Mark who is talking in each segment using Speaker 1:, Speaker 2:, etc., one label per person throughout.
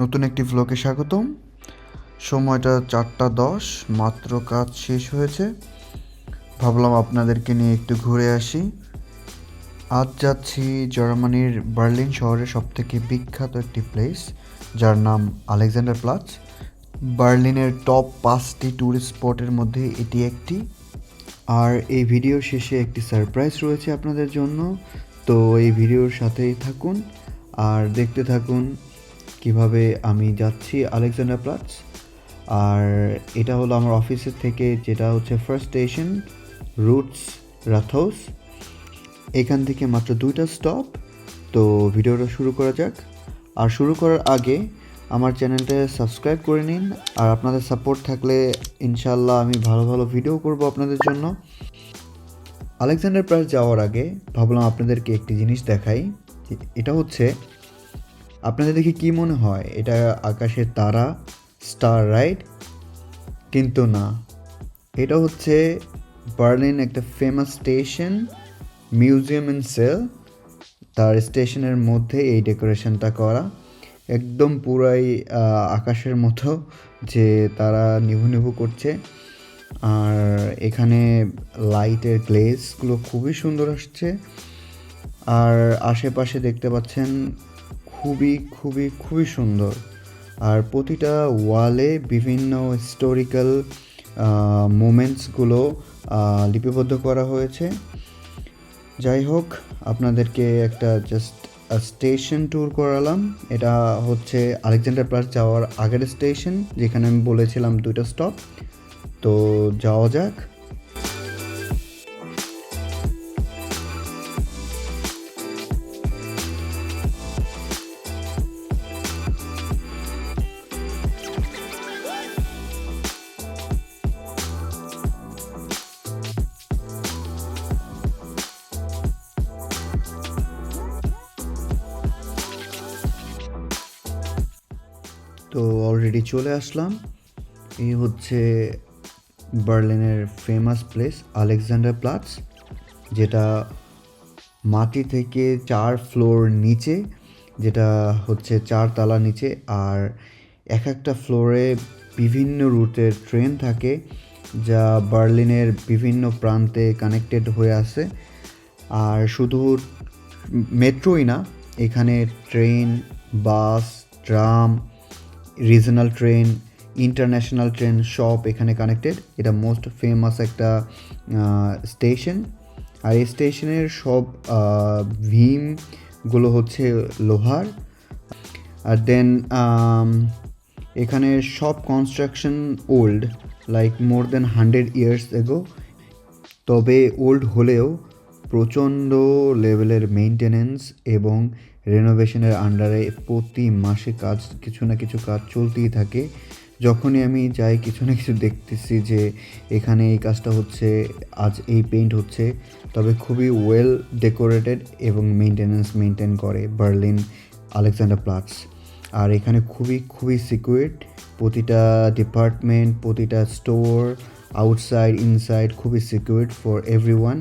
Speaker 1: নতুন একটি ভ্লগে স্বাগতম। সময়টা 4:10, মাত্র কাজ শেষ হয়েছে। ভাবলাম আপনাদেরকে নিয়ে একটু ঘুরে আসি। আজ যাচ্ছি জার্মানির বার্লিন শহরের সবথেকে বিখ্যাত একটি প্লেস, যার নাম আলেকজান্ডার প্লাচ। বার্লিনের টপ 5টি ট্যুরিস্ট স্পটের মধ্যে এটি একটি। আর এই ভিডিও শেষে একটি সারপ্রাইজ রয়েছে আপনাদের জন্য, তো এই ভিডিওর সাথেই থাকুন আর দেখতে থাকুন কিভাবে আমি যাচ্ছি আলেকজান্ডার প্লাচ। আর এটা হলো আমার অফিসের থেকে, যেটা হচ্ছে ফার্স্ট স্টেশন রুটস রাথহাউস। এখান থেকে মাত্র 2টা স্টপ। তো ভিডিওটা শুরু করা যাক। আর শুরু করার আগে আমার চ্যানেলটা সাবস্ক্রাইব করে নিন, আর আপনাদের সাপোর্ট থাকলে ইনশাল্লাহ আমি ভালো ভালো ভিডিও করব আপনাদের জন্য। আলেকজান্ডার প্লাচ যাওয়ার আগে ভাবলাম আপনাদেরকে একটি জিনিস দেখাই। এটা হচ্ছে, আপনাদের দেখে কি মনে হয় এটা আকাশের তারা, স্টার, রাইট? কিন্তু না, এটা হচ্ছে বার্লিন একটা ফেমাস স্টেশন, মিউজিয়াম ইন সেল। তার স্টেশনের মধ্যে এই ডেকোরেশনটা করা, একদম পুরাই আকাশের মতো, যে তারা নিভু নিভু করছে। আর এখানে লাইটের গ্লেজগুলো খুবই সুন্দর আসছে। আর আশেপাশে দেখতে পাচ্ছেন খুবই খুবই খুবই সুন্দর। আর প্রতিটা ওয়ালে বিভিন্ন হিস্টোরিক্যাল মোমেন্টসগুলো লিপিবদ্ধ করা হয়েছে। যাই হোক, আপনাদেরকে একটা জাস্ট স্টেশন ট্যুর করালাম। এটা হচ্ছে আলেকজান্ডার প্লাচ যাওয়ার আগের স্টেশন, যেখানে আমি বলেছিলাম 2টা স্টপ। তো যাওয়া যাক। তো অলরেডি চলে আসলাম। এই হচ্ছে বার্লিনের ফেমাস প্লেস আলেকজান্ডার প্লাচ, যেটা মাটি থেকে 4 ফ্লোর নিচে, যেটা হচ্ছে 4 তলা নিচে। আর এক একটা ফ্লোরে বিভিন্ন রুটের ট্রেন থাকে, যা বার্লিনের বিভিন্ন প্রান্তে কানেক্টেড হয়ে আছে। আর শুধু মেট্রোই না, এখানে train, bus, tram, regional train, international train সব এখানে কানেক্টেড। এটা মোস্ট ফেমাস একটা স্টেশন। আর এই স্টেশনের সব ভীমগুলো হচ্ছে লোহার। আর দেন এখানে সব কনস্ট্রাকশন ওল্ড, লাইক মোর দেন 100 ইয়ার্স এগো। তবে ওল্ড হলেও প্রচণ্ড লেভেলের মেইনটেনেন্স এবং রেনোভেশনের আন্ডারে প্রতি মাসে কাজ, কিছু না কিছু কাজ চলতেই থাকে। যখনই আমি যাই কিছু না কিছু দেখতেছি যে এখানে এই কাজটা হচ্ছে, আজ এই পেইন্ট হচ্ছে। তবে খুবই ওয়েল ডেকোরেটেড এবং মেনটেন করে বার্লিন আলেকজান্ডার প্লাচ। আর এখানে খুবই খুবই সিকিউরড। প্রতিটা ডিপার্টমেন্ট, প্রতিটা স্টোর, আউটসাইড ইনসাইড খুবই সিকিউরড ফর এভরিওয়ান।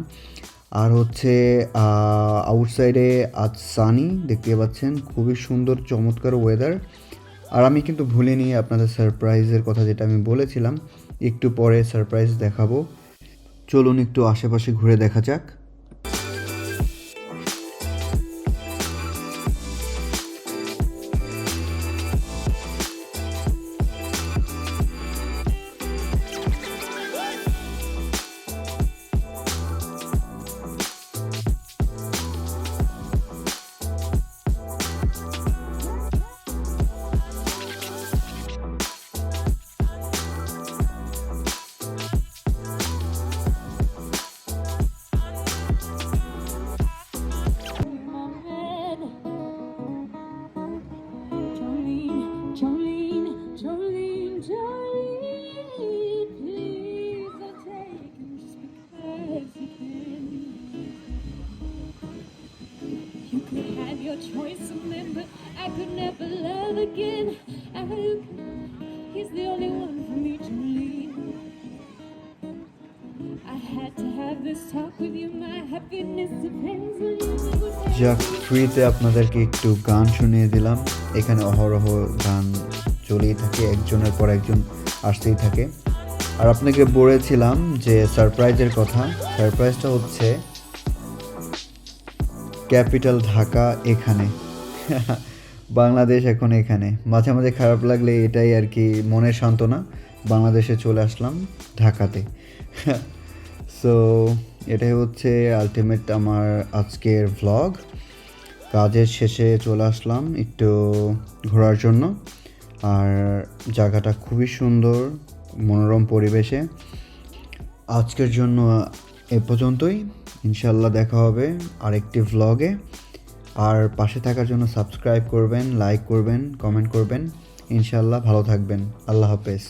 Speaker 1: আর হচ্ছে আউটসাইডে আজ সানি, দেখতে পাচ্ছেন খুবই সুন্দর চমৎকার ওয়েদার। আর আমি কিন্তু ভুলিনি আপনাদের সারপ্রাইজের কথা, যেটা আমি বলেছিলাম একটু পরে সারপ্রাইজ দেখাবো। চলুন একটু আশেপাশে ঘুরে দেখা যাক।
Speaker 2: Your choice of men, but I could never love again. He's the only one for me, Jolene. I had to have this talk with you. My happiness depends on you.
Speaker 1: যাক, ফ্রিতে আপনাদেরকে একটু গান শুনিয়ে দিলাম। এখানে অহরহ গান চলেই থাকে, একজনের পর একজন আসতেই থাকে। আর আপনাকে বলেছিলাম যে সারপ্রাইজের কথা। সারপ্রাইজটা হচ্ছে ক্যাপিটাল ঢাকা এখানে। বাংলাদেশ এখন এখানে। মাঝে মাঝে খারাপ লাগলে এটাই আর কি মনের সান্ত্বনা। বাংলাদেশে চলে আসলাম ঢাকাতে। সো এটাই হচ্ছে আলটিমেট আমার আজকের ভ্লগ। কাজের শেষে চলে আসলাম একটু ঘোরার জন্য। আর জায়গাটা খুবই সুন্দর, মনোরম পরিবেশে। আজকের জন্য এ পর্যন্তই। ইনশাল্লাহ দেখা হবে আরেকটি ভ্লগে। আর পাশে থাকার জন্য সাবস্ক্রাইব করবেন, লাইক করবেন, কমেন্ট করবেন। ইনশাল্লাহ ভালো থাকবেন। আল্লাহ হাফেজ।